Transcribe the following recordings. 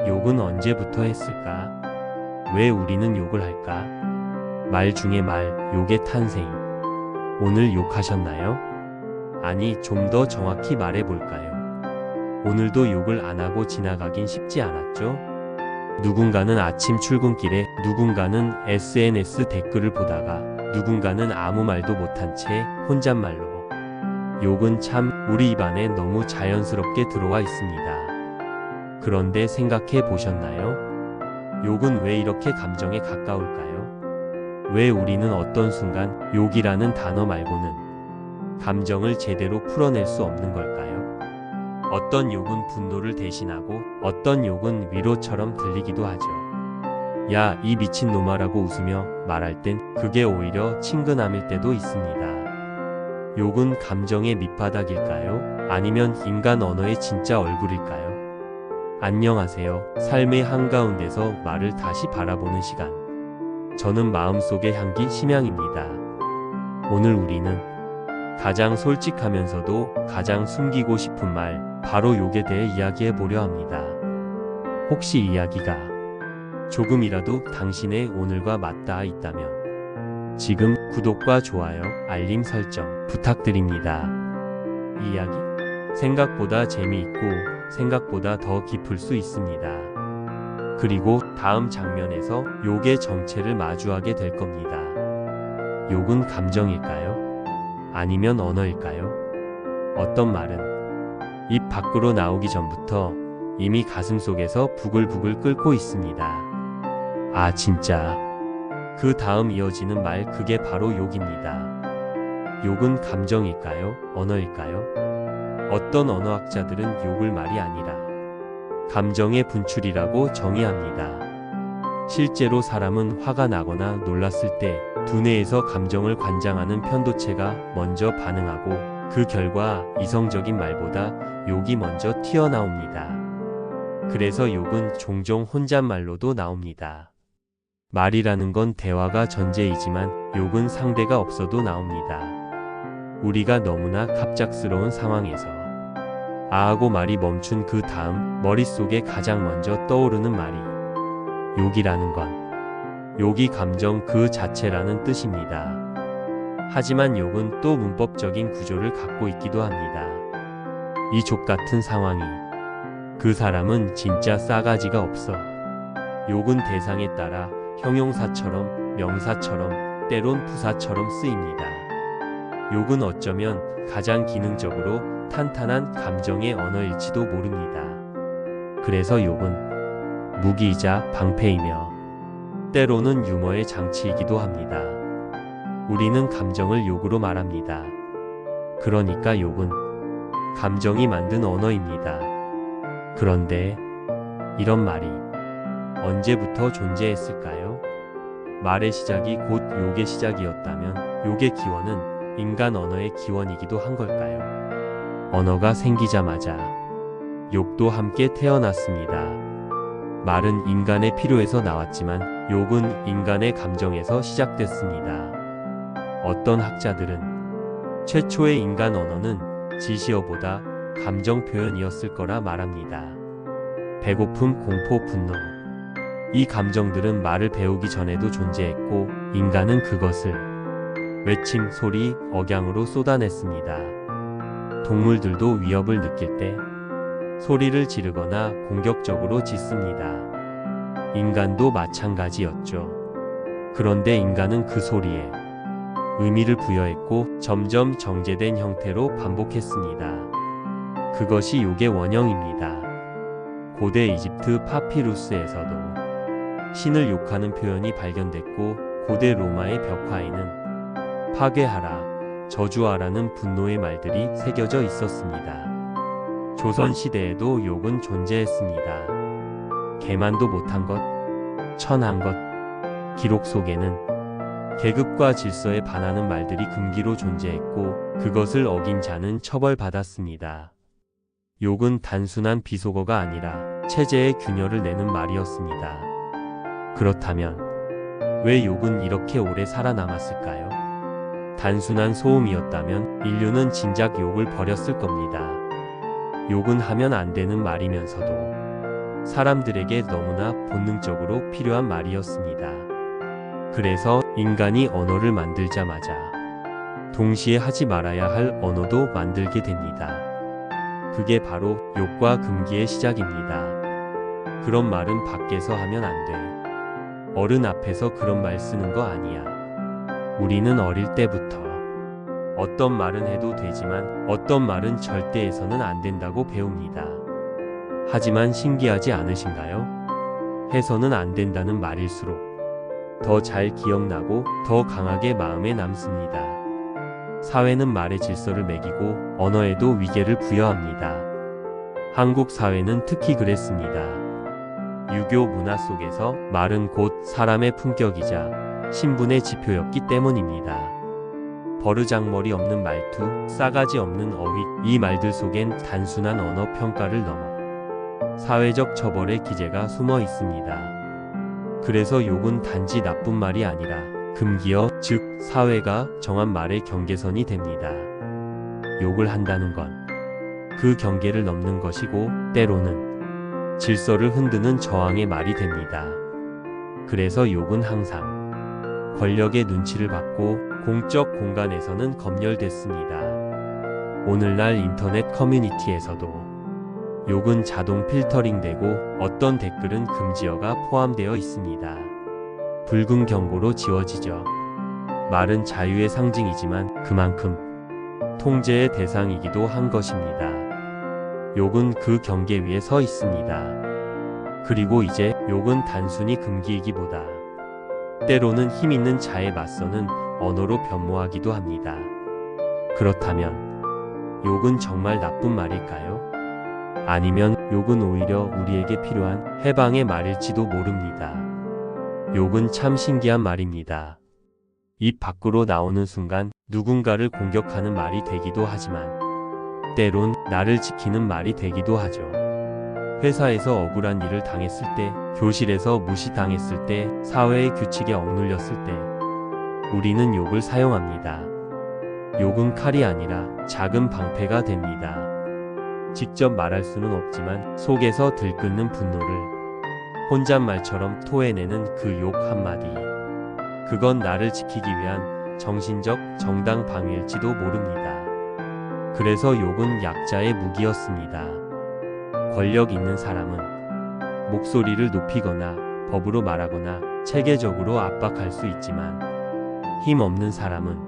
욕은 언제부터 했을까? 왜 우리는 욕을 할까? 말 중에 말, 욕의 탄생. 오늘 욕하셨나요? 아니, 좀 더 정확히 말해볼까요? 오늘도 욕을 안 하고 지나가긴 쉽지 않았죠? 누군가는 아침 출근길에, 누군가는 SNS 댓글을 보다가, 누군가는 아무 말도 못한 채 혼잣말로. 욕은 참 우리 입안에 너무 자연스럽게 들어와 있습니다. 그런데 생각해 보셨나요? 욕은 왜 이렇게 감정에 가까울까요? 왜 우리는 어떤 순간 욕이라는 단어 말고는 감정을 제대로 풀어낼 수 없는 걸까요? 어떤 욕은 분노를 대신하고 어떤 욕은 위로처럼 들리기도 하죠. 야, 이 미친놈아라고 웃으며 말할 땐 그게 오히려 친근함일 때도 있습니다. 욕은 감정의 밑바닥일까요? 아니면 인간 언어의 진짜 얼굴일까요? 안녕하세요. 삶의 한가운데서 말을 다시 바라보는 시간. 저는 마음속의 향기 심양입니다. 오늘 우리는 가장 솔직하면서도 가장 숨기고 싶은 말, 바로 욕에 대해 이야기해 보려 합니다. 혹시 이 이야기가 조금이라도 당신의 오늘과 맞닿아 있다면 지금 구독과 좋아요, 알림 설정 부탁드립니다. 이 이야기 생각보다 재미있고 생각보다 더 깊을 수 있습니다. 그리고 다음 장면에서 욕의 정체를 마주하게 될 겁니다. 욕은 감정일까요? 아니면 언어일까요? 어떤 말은 입 밖으로 나오기 전부터 이미 가슴속에서 부글부글 끓고 있습니다. 아, 진짜. 그 다음 이어지는 말, 그게 바로 욕입니다. 욕은 감정일까요? 언어일까요? 어떤 언어학자들은 욕을 말이 아니라 감정의 분출이라고 정의합니다. 실제로 사람은 화가 나거나 놀랐을 때 두뇌에서 감정을 관장하는 편도체가 먼저 반응하고 그 결과 이성적인 말보다 욕이 먼저 튀어나옵니다. 그래서 욕은 종종 혼잣말로도 나옵니다. 말이라는 건 대화가 전제이지만 욕은 상대가 없어도 나옵니다. 우리가 너무나 갑작스러운 상황에서 아하고 말이 멈춘 그 다음 머릿속에 가장 먼저 떠오르는 말이 욕이라는 건 욕이 감정 그 자체라는 뜻입니다. 하지만 욕은 또 문법적인 구조를 갖고 있기도 합니다. 이 족 같은 상황이 그 사람은 진짜 싸가지가 없어. 욕은 대상에 따라 형용사처럼 명사처럼 때론 부사처럼 쓰입니다. 욕은 어쩌면 가장 기능적으로 탄탄한 감정의 언어일지도 모릅니다. 그래서 욕은 무기이자 방패이며 때로는 유머의 장치이기도 합니다. 우리는 감정을 욕으로 말합니다. 그러니까 욕은 감정이 만든 언어입니다. 그런데 이런 말이 언제부터 존재했을까요? 말의 시작이 곧 욕의 시작이었다면 욕의 기원은 인간 언어의 기원이기도 한 걸까요? 언어가 생기자마자 욕도 함께 태어났습니다. 말은 인간의 필요에서 나왔지만 욕은 인간의 감정에서 시작됐습니다. 어떤 학자들은 최초의 인간 언어는 지시어보다 감정 표현이었을 거라 말합니다. 배고픔, 공포, 분노. 이 감정들은 말을 배우기 전에도 존재했고 인간은 그것을 외침, 소리, 억양으로 쏟아냈습니다. 동물들도 위협을 느낄 때 소리를 지르거나 공격적으로 짖습니다. 인간도 마찬가지였죠. 그런데 인간은 그 소리에 의미를 부여했고 점점 정제된 형태로 반복했습니다. 그것이 욕의 원형입니다. 고대 이집트 파피루스에서도 신을 욕하는 표현이 발견됐고 고대 로마의 벽화에는 파괴하라, 저주하라는 분노의 말들이 새겨져 있었습니다. 조선시대에도 욕은 존재했습니다. 개만도 못한 것, 천한 것. 기록 속에는 계급과 질서에 반하는 말들이 금기로 존재했고 그것을 어긴 자는 처벌받았습니다. 욕은 단순한 비속어가 아니라 체제의 균열을 내는 말이었습니다. 그렇다면 왜 욕은 이렇게 오래 살아남았을까요? 단순한 소음이었다면 인류는 진작 욕을 버렸을 겁니다. 욕은 하면 안 되는 말이면서도 사람들에게 너무나 본능적으로 필요한 말이었습니다. 그래서 인간이 언어를 만들자마자 동시에 하지 말아야 할 언어도 만들게 됩니다. 그게 바로 욕과 금기의 시작입니다. 그런 말은 밖에서 하면 안 돼. 어른 앞에서 그런 말 쓰는 거 아니야. 우리는 어릴 때부터 어떤 말은 해도 되지만 어떤 말은 절대 해서는 안 된다고 배웁니다. 하지만 신기하지 않으신가요? 해서는 안 된다는 말일수록 더 잘 기억나고 더 강하게 마음에 남습니다. 사회는 말의 질서를 매기고 언어에도 위계를 부여합니다. 한국 사회는 특히 그랬습니다. 유교 문화 속에서 말은 곧 사람의 품격이자 신분의 지표였기 때문입니다. 버르장머리 없는 말투, 싸가지 없는 어휘, 이 말들 속엔 단순한 언어 평가를 넘어 사회적 처벌의 기제가 숨어 있습니다. 그래서 욕은 단지 나쁜 말이 아니라 금기어, 즉 사회가 정한 말의 경계선이 됩니다. 욕을 한다는 건 그 경계를 넘는 것이고 때로는 질서를 흔드는 저항의 말이 됩니다. 그래서 욕은 항상 권력의 눈치를 받고 공적 공간에서는 검열됐습니다. 오늘날 인터넷 커뮤니티에서도 욕은 자동 필터링되고 어떤 댓글은 금지어가 포함되어 있습니다. 붉은 경고로 지워지죠. 말은 자유의 상징이지만 그만큼 통제의 대상이기도 한 것입니다. 욕은 그 경계 위에 서 있습니다. 그리고 이제 욕은 단순히 금기이기보다 때로는 힘 있는 자에 맞서는 언어로 변모하기도 합니다. 그렇다면 욕은 정말 나쁜 말일까요? 아니면 욕은 오히려 우리에게 필요한 해방의 말일지도 모릅니다. 욕은 참 신기한 말입니다. 입 밖으로 나오는 순간 누군가를 공격하는 말이 되기도 하지만 때론 나를 지키는 말이 되기도 하죠. 회사에서 억울한 일을 당했을 때, 교실에서 무시당했을 때, 사회의 규칙에 억눌렸을 때 우리는 욕을 사용합니다. 욕은 칼이 아니라 작은 방패가 됩니다. 직접 말할 수는 없지만 속에서 들끓는 분노를 혼잣말처럼 토해내는 그 욕 한마디. 그건 나를 지키기 위한 정신적 정당 방위일지도 모릅니다. 그래서 욕은 약자의 무기였습니다. 권력 있는 사람은 목소리를 높이거나 법으로 말하거나 체계적으로 압박할 수 있지만 힘 없는 사람은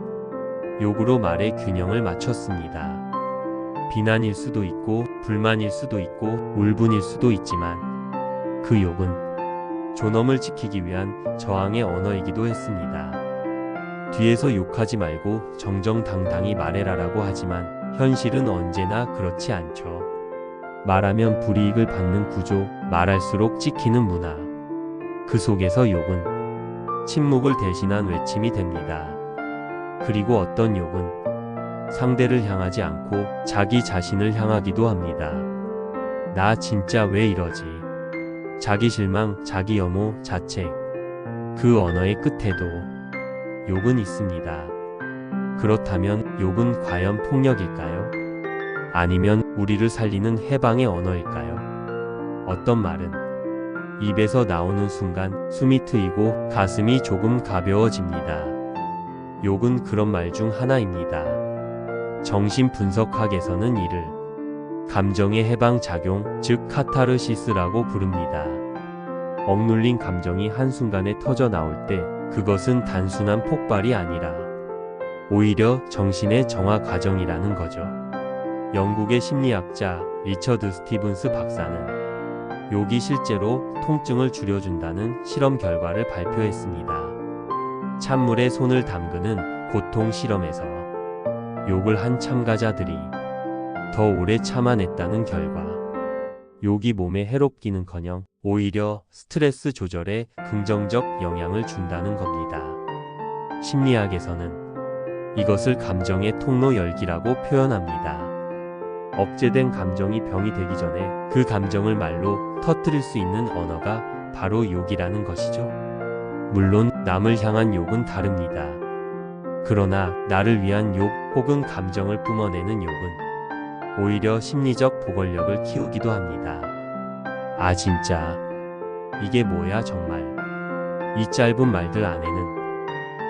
욕으로 말의 균형을 맞췄습니다. 비난일 수도 있고 불만일 수도 있고 울분일 수도 있지만 그 욕은 존엄을 지키기 위한 저항의 언어이기도 했습니다. 뒤에서 욕하지 말고 정정당당히 말해라라고 하지만 현실은 언제나 그렇지 않죠. 말하면 불이익을 받는 구조, 말할수록 찍히는 문화. 그 속에서 욕은 침묵을 대신한 외침이 됩니다. 그리고 어떤 욕은 상대를 향하지 않고 자기 자신을 향하기도 합니다. 나 진짜 왜 이러지? 자기 실망, 자기 혐오, 자책. 그 언어의 끝에도 욕은 있습니다. 그렇다면 욕은 과연 폭력일까요? 아니면 우리를 살리는 해방의 언어일까요? 어떤 말은 입에서 나오는 순간 숨이 트이고 가슴이 조금 가벼워집니다. 욕은 그런 말 중 하나입니다. 정신 분석학에서는 이를 감정의 해방 작용, 즉 카타르시스라고 부릅니다. 억눌린 감정이 한순간에 터져 나올 때 그것은 단순한 폭발이 아니라 오히려 정신의 정화 과정이라는 거죠. 영국의 심리학자 리처드 스티븐스 박사는 욕이 실제로 통증을 줄여준다는 실험 결과를 발표했습니다. 찬물에 손을 담그는 고통 실험에서 욕을 한 참가자들이 더 오래 참아냈다는 결과, 욕이 몸에 해롭기는커녕 오히려 스트레스 조절에 긍정적 영향을 준다는 겁니다. 심리학에서는 이것을 감정의 통로 열기라고 표현합니다. 억제된 감정이 병이 되기 전에 그 감정을 말로 터뜨릴 수 있는 언어가 바로 욕이라는 것이죠. 물론 남을 향한 욕은 다릅니다. 그러나 나를 위한 욕 혹은 감정을 뿜어내는 욕은 오히려 심리적 보건력을 키우기도 합니다. 아 진짜 이게 뭐야 정말. 이 짧은 말들 안에는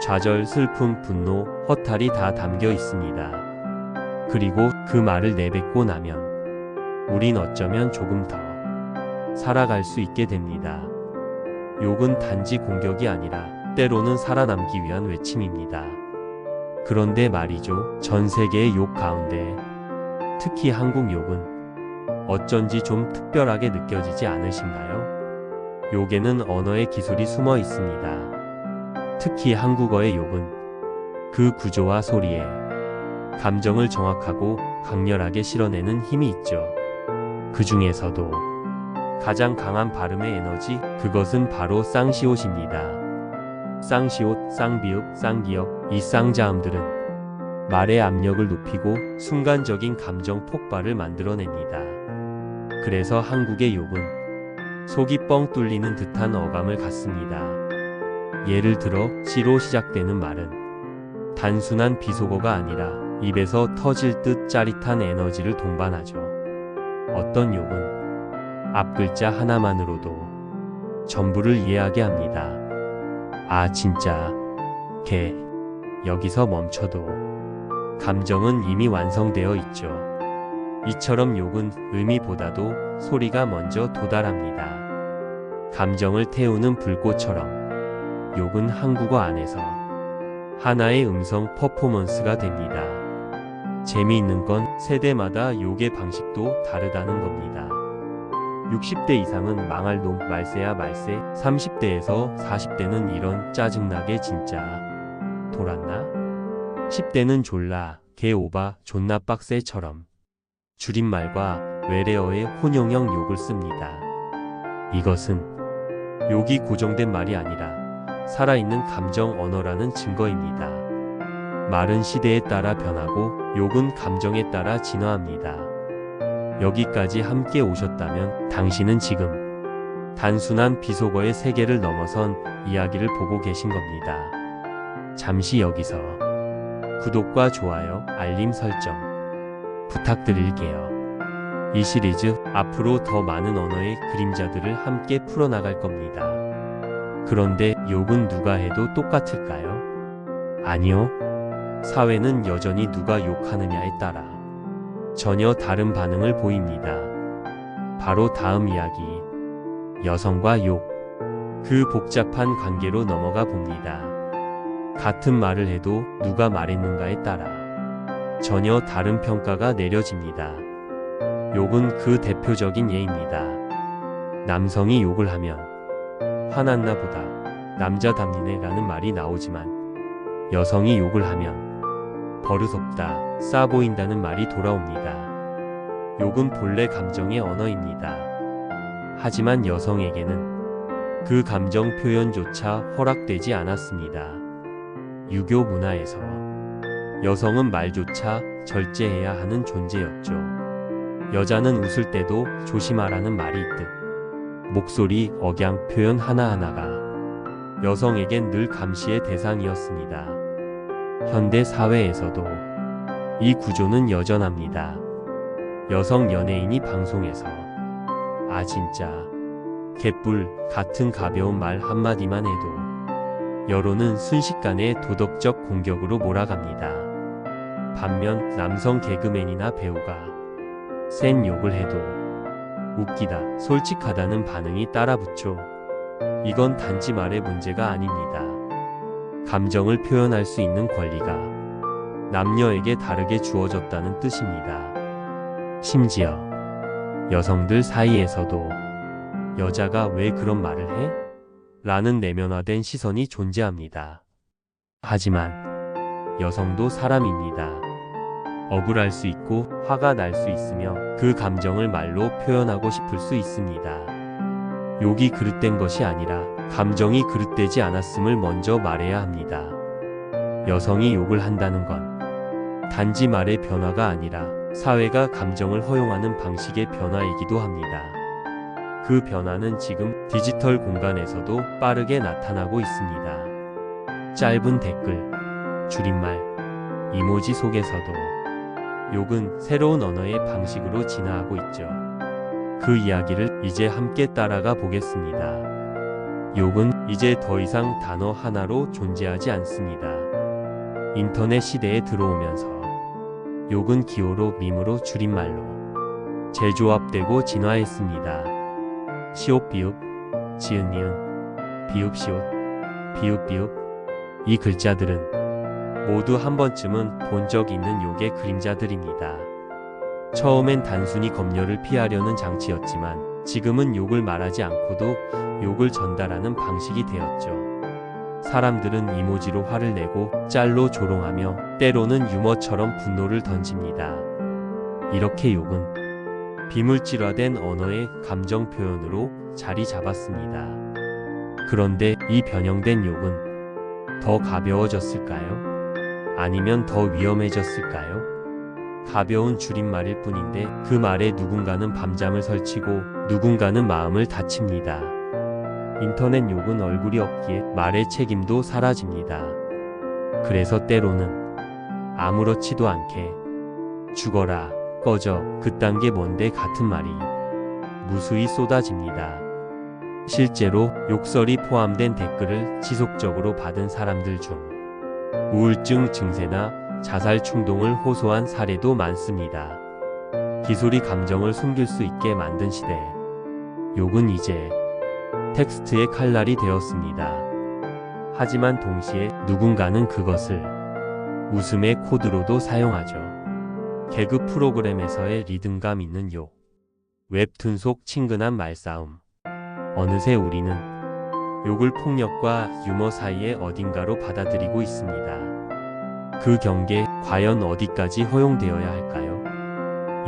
좌절, 슬픔, 분노, 허탈이 다 담겨 있습니다. 그리고 그 말을 내뱉고 나면 우린 어쩌면 조금 더 살아갈 수 있게 됩니다. 욕은 단지 공격이 아니라 때로는 살아남기 위한 외침입니다. 그런데 말이죠. 전 세계의 욕 가운데 특히 한국 욕은 어쩐지 좀 특별하게 느껴지지 않으신가요? 욕에는 언어의 기술이 숨어 있습니다. 특히 한국어의 욕은 그 구조와 소리에 감정을 정확하고 강렬하게 실어내는 힘이 있죠. 그 중에서도 가장 강한 발음의 에너지, 그것은 바로 쌍시옷입니다. 쌍시옷, 쌍비읍, 쌍기역, 이 쌍자음들은 말의 압력을 높이고 순간적인 감정 폭발을 만들어냅니다. 그래서 한국의 욕은 속이 뻥 뚫리는 듯한 어감을 갖습니다. 예를 들어 시로 시작되는 말은 단순한 비속어가 아니라 입에서 터질 듯 짜릿한 에너지를 동반하죠. 어떤 욕은 앞글자 하나만으로도 전부를 이해하게 합니다. 아 진짜 개. 여기서 멈춰도 감정은 이미 완성되어 있죠. 이처럼 욕은 의미보다도 소리가 먼저 도달합니다. 감정을 태우는 불꽃처럼 욕은 한국어 안에서 하나의 음성 퍼포먼스가 됩니다. 재미있는 건 세대마다 욕의 방식도 다르다는 겁니다. 60대 이상은 망할 놈, 말세야 말세, 30대에서 40대는 이런 짜증나게 진짜 돌았나? 10대는 졸라, 개 오바, 존나 빡세처럼 줄임말과 외래어의 혼용형 욕을 씁니다. 이것은 욕이 고정된 말이 아니라 살아있는 감정 언어라는 증거입니다. 말은 시대에 따라 변하고 욕은 감정에 따라 진화합니다. 여기까지 함께 오셨다면 당신은 지금 단순한 비속어의 세계를 넘어선 이야기를 보고 계신 겁니다. 잠시 여기서 구독과 좋아요, 알림 설정 부탁드릴게요. 이 시리즈 앞으로 더 많은 언어의 그림자들을 함께 풀어나갈 겁니다. 그런데 욕은 누가 해도 똑같을까요? 아니요. 사회는 여전히 누가 욕하느냐에 따라 전혀 다른 반응을 보입니다. 바로 다음 이야기, 여성과 욕. 그 복잡한 관계로 넘어가 봅니다. 같은 말을 해도 누가 말했는가에 따라 전혀 다른 평가가 내려집니다. 욕은 그 대표적인 예입니다. 남성이 욕을 하면 화났나 보다, 남자답니네 라는 말이 나오지만 여성이 욕을 하면 버릇없다, 싸 보인다는 말이 돌아옵니다. 욕은 본래 감정의 언어입니다. 하지만 여성에게는 그 감정 표현조차 허락되지 않았습니다. 유교 문화에서 여성은 말조차 절제해야 하는 존재였죠. 여자는 웃을 때도 조심하라는 말이 있듯 목소리, 억양, 표현 하나하나가 여성에겐 늘 감시의 대상이었습니다. 현대 사회에서도 이 구조는 여전합니다. 여성 연예인이 방송에서 아 진짜 개뿔 같은 가벼운 말 한마디만 해도 여론은 순식간에 도덕적 공격으로 몰아갑니다. 반면 남성 개그맨이나 배우가 센 욕을 해도 웃기다, 솔직하다는 반응이 따라붙죠. 이건 단지 말의 문제가 아닙니다. 감정을 표현할 수 있는 권리가 남녀에게 다르게 주어졌다는 뜻입니다. 심지어 여성들 사이에서도 여자가 왜 그런 말을 해? 라는 내면화된 시선이 존재합니다. 하지만 여성도 사람입니다. 억울할 수 있고 화가 날 수 있으며 그 감정을 말로 표현하고 싶을 수 있습니다. 욕이 그릇된 것이 아니라 감정이 그릇되지 않았음을 먼저 말해야 합니다. 여성이 욕을 한다는 건 단지 말의 변화가 아니라 사회가 감정을 허용하는 방식의 변화이기도 합니다. 그 변화는 지금 디지털 공간에서도 빠르게 나타나고 있습니다. 짧은 댓글, 줄임말, 이모지 속에서도 욕은 새로운 언어의 방식으로 진화하고 있죠. 그 이야기를 이제 함께 따라가 보겠습니다. 욕은 이제 더 이상 단어 하나로 존재하지 않습니다. 인터넷 시대에 들어오면서 욕은 기호로 밈으로 줄임말로 재조합되고 진화했습니다. 시옷 비읍, 지은 니은, 비읍 시옷, 비읍 비읍 이 글자들은 모두 한 번쯤은 본 적 있는 욕의 그림자들입니다. 처음엔 단순히 검열을 피하려는 장치였지만 지금은 욕을 말하지 않고도 욕을 전달하는 방식이 되었죠. 사람들은 이모지로 화를 내고 짤로 조롱하며 때로는 유머처럼 분노를 던집니다. 이렇게 욕은 비물질화된 언어의 감정 표현으로 자리 잡았습니다. 그런데 이 변형된 욕은 더 가벼워졌을까요? 아니면 더 위험해졌을까요? 가벼운 줄임말일 뿐인데 그 말에 누군가는 밤잠을 설치고 누군가는 마음을 다칩니다. 인터넷 욕은 얼굴이 없기에 말의 책임도 사라집니다. 그래서 때로는 아무렇지도 않게 죽어라, 꺼져, 그딴 게 뭔데 같은 말이 무수히 쏟아집니다. 실제로 욕설이 포함된 댓글을 지속적으로 받은 사람들 중 우울증 증세나 자살 충동을 호소한 사례도 많습니다. 기술이 감정을 숨길 수 있게 만든 시대, 욕은 이제 텍스트의 칼날이 되었습니다. 하지만 동시에 누군가는 그것을 웃음의 코드로도 사용하죠. 개그 프로그램에서의 리듬감 있는 욕, 웹툰 속 친근한 말싸움. 어느새 우리는 욕을 폭력과 유머 사이의 어딘가로 받아들이고 있습니다. 그 경계 과연 어디까지 허용되어야 할까요?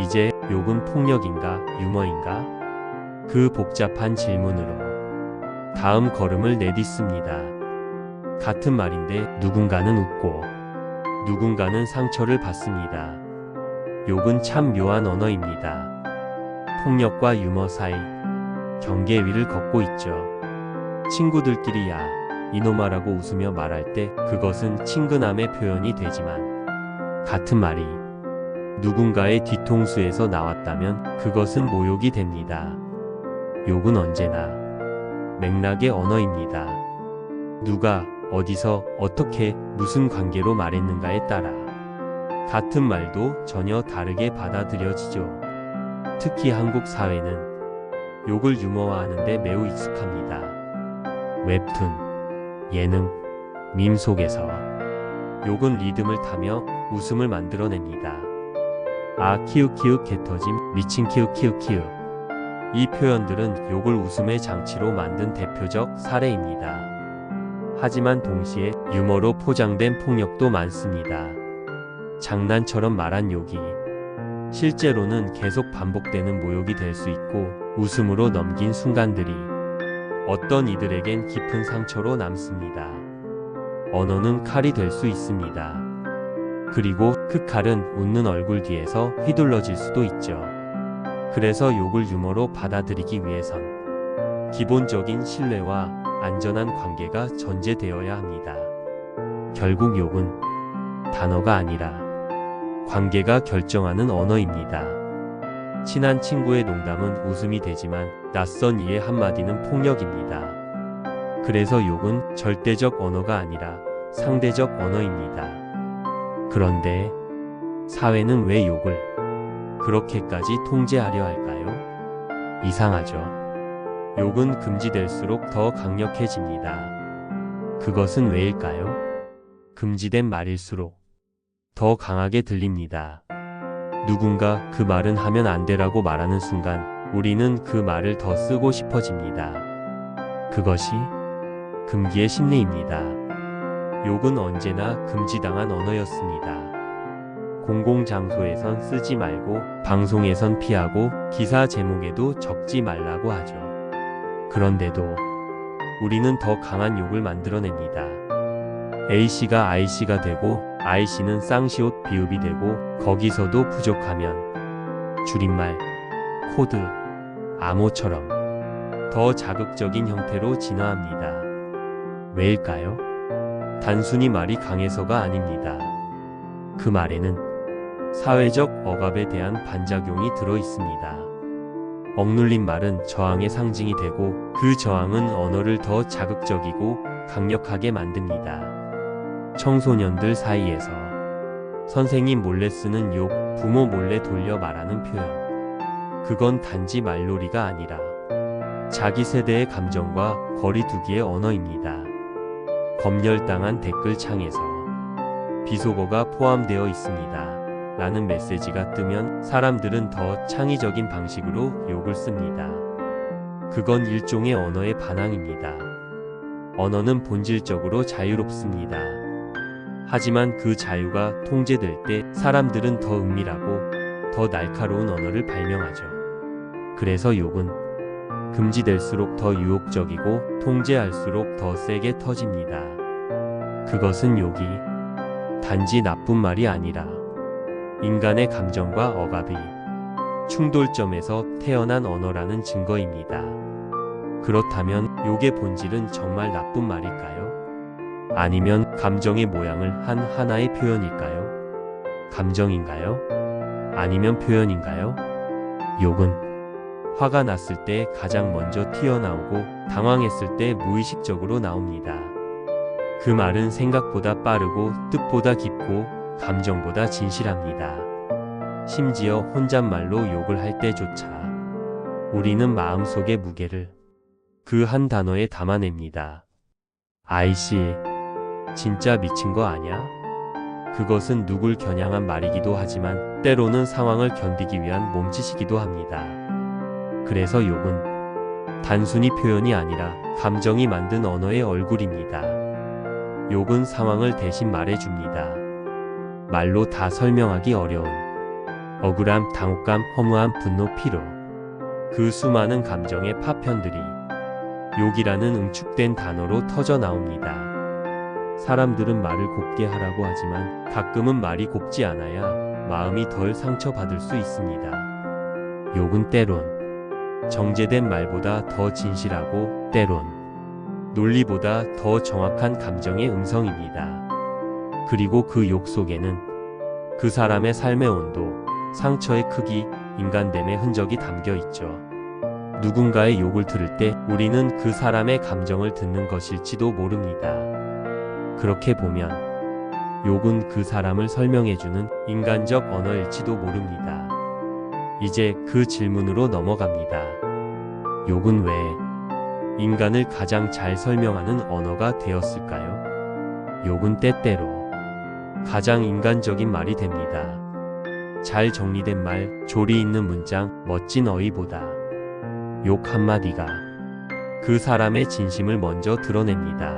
이제 욕은 폭력인가 유머인가? 그 복잡한 질문으로 다음 걸음을 내딛습니다. 같은 말인데 누군가는 웃고 누군가는 상처를 받습니다. 욕은 참 묘한 언어입니다. 폭력과 유머 사이 경계 위를 걷고 있죠. 친구들끼리 야 이놈아라고 웃으며 말할 때 그것은 친근함의 표현이 되지만 같은 말이 누군가의 뒤통수에서 나왔다면 그것은 모욕이 됩니다. 욕은 언제나 맥락의 언어입니다. 누가 어디서 어떻게 무슨 관계로 말했는가에 따라 같은 말도 전혀 다르게 받아들여지죠. 특히 한국 사회는 욕을 유머화하는데 매우 익숙합니다. 웹툰, 예능, 밈 속에서 욕은 리듬을 타며 웃음을 만들어냅니다. 아 키읔키읔 개터짐, 미친 키읔키읔키읔. 이 표현들은 욕을 웃음의 장치로 만든 대표적 사례입니다. 하지만 동시에 유머로 포장된 폭력도 많습니다. 장난처럼 말한 욕이 실제로는 계속 반복되는 모욕이 될 수 있고 웃음으로 넘긴 순간들이 어떤 이들에겐 깊은 상처로 남습니다. 언어는 칼이 될 수 있습니다. 그리고 그 칼은 웃는 얼굴 뒤에서 휘둘러질 수도 있죠. 그래서 욕을 유머로 받아들이기 위해선 기본적인 신뢰와 안전한 관계가 전제되어야 합니다. 결국 욕은 단어가 아니라 관계가 결정하는 언어입니다. 친한 친구의 농담은 웃음이 되지만 낯선 이의 한마디는 폭력입니다. 그래서 욕은 절대적 언어가 아니라 상대적 언어입니다. 그런데 사회는 왜 욕을 그렇게까지 통제하려 할까요? 이상하죠. 욕은 금지될수록 더 강력해집니다. 그것은 왜일까요? 금지된 말일수록 더 강하게 들립니다. 누군가 그 말은 하면 안 되라고 말하는 순간 우리는 그 말을 더 쓰고 싶어집니다. 그것이 금기의 심리입니다. 욕은 언제나 금지당한 언어였습니다. 공공장소에선 쓰지 말고 방송에선 피하고 기사 제목에도 적지 말라고 하죠. 그런데도 우리는 더 강한 욕을 만들어냅니다. A씨가 I씨가 되고 I씨는 쌍시옷 비읍이 되고 거기서도 부족하면 줄임말, 코드, 암호처럼 더 자극적인 형태로 진화합니다. 왜일까요? 단순히 말이 강해서가 아닙니다. 그 말에는 사회적 억압에 대한 반작용이 들어 있습니다. 억눌린 말은 저항의 상징이 되고 그 저항은 언어를 더 자극적이고 강력하게 만듭니다. 청소년들 사이에서 선생님 몰래 쓰는 욕, 부모 몰래 돌려 말하는 표현. 그건 단지 말놀이가 아니라 자기 세대의 감정과 거리두기의 언어입니다. 검열당한 댓글창에서 비속어가 포함되어 있습니다. 라는 메시지가 뜨면 사람들은 더 창의적인 방식으로 욕을 씁니다. 그건 일종의 언어의 반항입니다. 언어는 본질적으로 자유롭습니다. 하지만 그 자유가 통제될 때 사람들은 더 은밀하고 더 날카로운 언어를 발명하죠. 그래서 욕은 금지될수록 더 유혹적이고 통제할수록 더 세게 터집니다. 그것은 욕이 단지 나쁜 말이 아니라 인간의 감정과 억압이 충돌점에서 태어난 언어라는 증거입니다. 그렇다면 욕의 본질은 정말 나쁜 말일까요? 아니면 감정의 모양을 한 하나의 표현일까요? 감정인가요? 아니면 표현인가요? 욕은 화가 났을 때 가장 먼저 튀어나오고 당황했을 때 무의식적으로 나옵니다. 그 말은 생각보다 빠르고 뜻보다 깊고 감정보다 진실합니다. 심지어 혼잣말로 욕을 할 때조차 우리는 마음속의 무게를 그 한 단어에 담아냅니다. 아이씨, 진짜 미친 거 아냐? 그것은 누굴 겨냥한 말이기도 하지만 때로는 상황을 견디기 위한 몸짓이기도 합니다. 그래서 욕은 단순히 표현이 아니라 감정이 만든 언어의 얼굴입니다. 욕은 상황을 대신 말해줍니다. 말로 다 설명하기 어려운 억울함, 당혹감, 허무함, 분노, 피로. 그 수많은 감정의 파편들이 욕이라는 응축된 단어로 터져 나옵니다. 사람들은 말을 곱게 하라고 하지만 가끔은 말이 곱지 않아야 마음이 덜 상처받을 수 있습니다. 욕은 때론 정제된 말보다 더 진실하고 때론 논리보다 더 정확한 감정의 음성입니다. 그리고 그 욕 속에는 그 사람의 삶의 온도, 상처의 크기, 인간됨의 흔적이 담겨 있죠. 누군가의 욕을 들을 때 우리는 그 사람의 감정을 듣는 것일지도 모릅니다. 그렇게 보면 욕은 그 사람을 설명해주는 인간적 언어일지도 모릅니다. 이제 그 질문으로 넘어갑니다. 욕은 왜 인간을 가장 잘 설명하는 언어가 되었을까요? 욕은 때때로 가장 인간적인 말이 됩니다. 잘 정리된 말, 조리 있는 문장, 멋진 어휘보다 욕 한마디가 그 사람의 진심을 먼저 드러냅니다.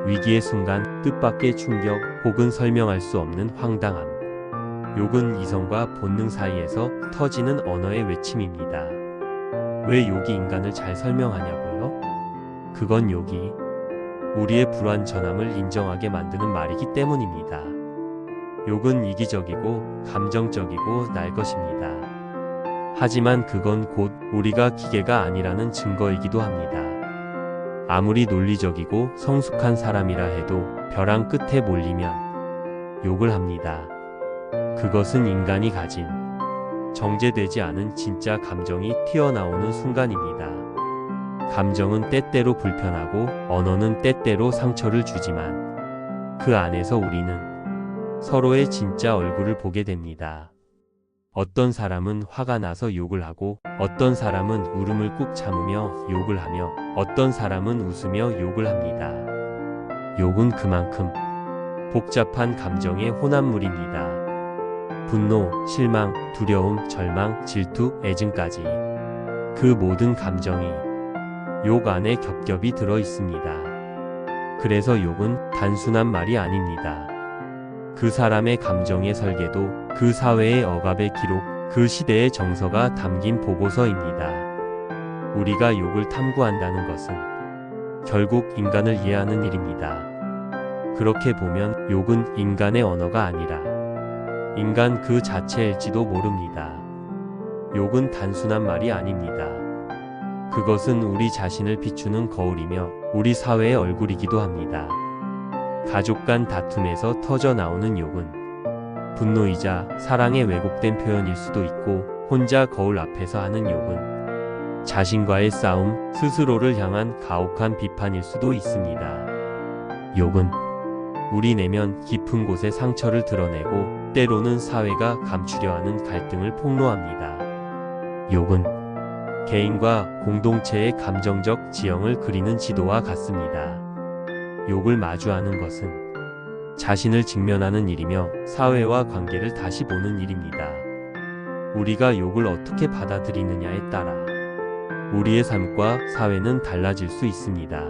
위기의 순간, 뜻밖의 충격, 혹은 설명할 수 없는 황당함. 욕은 이성과 본능 사이에서 터지는 언어의 외침입니다. 왜 욕이 인간을 잘 설명하냐고요? 그건 욕이 우리의 불완전함을 인정하게 만드는 말이기 때문입니다. 욕은 이기적이고 감정적이고 날 것입니다. 하지만 그건 곧 우리가 기계가 아니라는 증거이기도 합니다. 아무리 논리적이고 성숙한 사람이라 해도 벼랑 끝에 몰리면 욕을 합니다. 그것은 인간이 가진 정제되지 않은 진짜 감정이 튀어나오는 순간입니다. 감정은 때때로 불편하고 언어는 때때로 상처를 주지만 그 안에서 우리는 서로의 진짜 얼굴을 보게 됩니다. 어떤 사람은 화가 나서 욕을 하고 어떤 사람은 울음을 꾹 참으며 욕을 하며 어떤 사람은 웃으며 욕을 합니다. 욕은 그만큼 복잡한 감정의 혼합물입니다. 분노, 실망, 두려움, 절망, 질투, 애증까지 그 모든 감정이 욕 안에 겹겹이 들어 있습니다. 그래서 욕은 단순한 말이 아닙니다. 그 사람의 감정의 설계도, 그 사회의 억압의 기록, 그 시대의 정서가 담긴 보고서입니다. 우리가 욕을 탐구한다는 것은 결국 인간을 이해하는 일입니다. 그렇게 보면 욕은 인간의 언어가 아니라 인간 그 자체일지도 모릅니다. 욕은 단순한 말이 아닙니다. 그것은 우리 자신을 비추는 거울이며 우리 사회의 얼굴이기도 합니다. 가족 간 다툼에서 터져 나오는 욕은 분노이자 사랑의 왜곡된 표현일 수도 있고 혼자 거울 앞에서 하는 욕은 자신과의 싸움, 스스로를 향한 가혹한 비판일 수도 있습니다. 욕은 우리 내면 깊은 곳에 상처를 드러내고 때로는 사회가 감추려 하는 갈등을 폭로합니다. 욕은 개인과 공동체의 감정적 지형을 그리는 지도와 같습니다. 욕을 마주하는 것은 자신을 직면하는 일이며 사회와 관계를 다시 보는 일입니다. 우리가 욕을 어떻게 받아들이느냐에 따라 우리의 삶과 사회는 달라질 수 있습니다.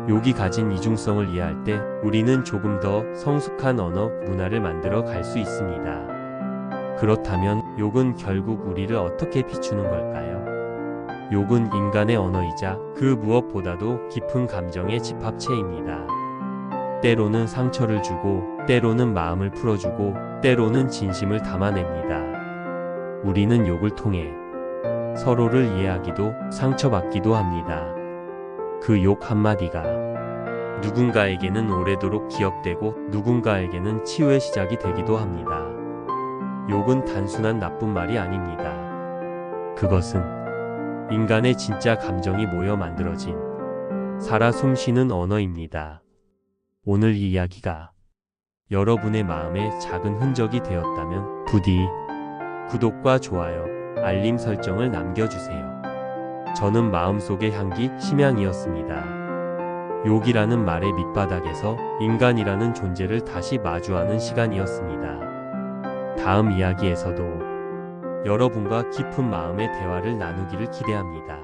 욕이 가진 이중성을 이해할 때 우리는 조금 더 성숙한 언어 문화를 만들어 갈 수 있습니다. 그렇다면 욕은 결국 우리를 어떻게 비추는 걸까요? 욕은 인간의 언어이자 그 무엇보다도 깊은 감정의 집합체입니다. 때로는 상처를 주고, 때로는 마음을 풀어주고, 때로는 진심을 담아냅니다. 우리는 욕을 통해 서로를 이해하기도 상처받기도 합니다. 그 욕 한마디가 누군가에게는 오래도록 기억되고 누군가에게는 치유의 시작이 되기도 합니다. 욕은 단순한 나쁜 말이 아닙니다. 그것은 인간의 진짜 감정이 모여 만들어진 살아 숨쉬는 언어입니다. 오늘 이 이야기가 여러분의 마음에 작은 흔적이 되었다면 부디 구독과 좋아요, 알림 설정을 남겨주세요. 저는 마음속의 향기 심양이었습니다. 욕이라는 말의 밑바닥에서 인간이라는 존재를 다시 마주하는 시간이었습니다. 다음 이야기에서도 여러분과 깊은 마음의 대화를 나누기를 기대합니다.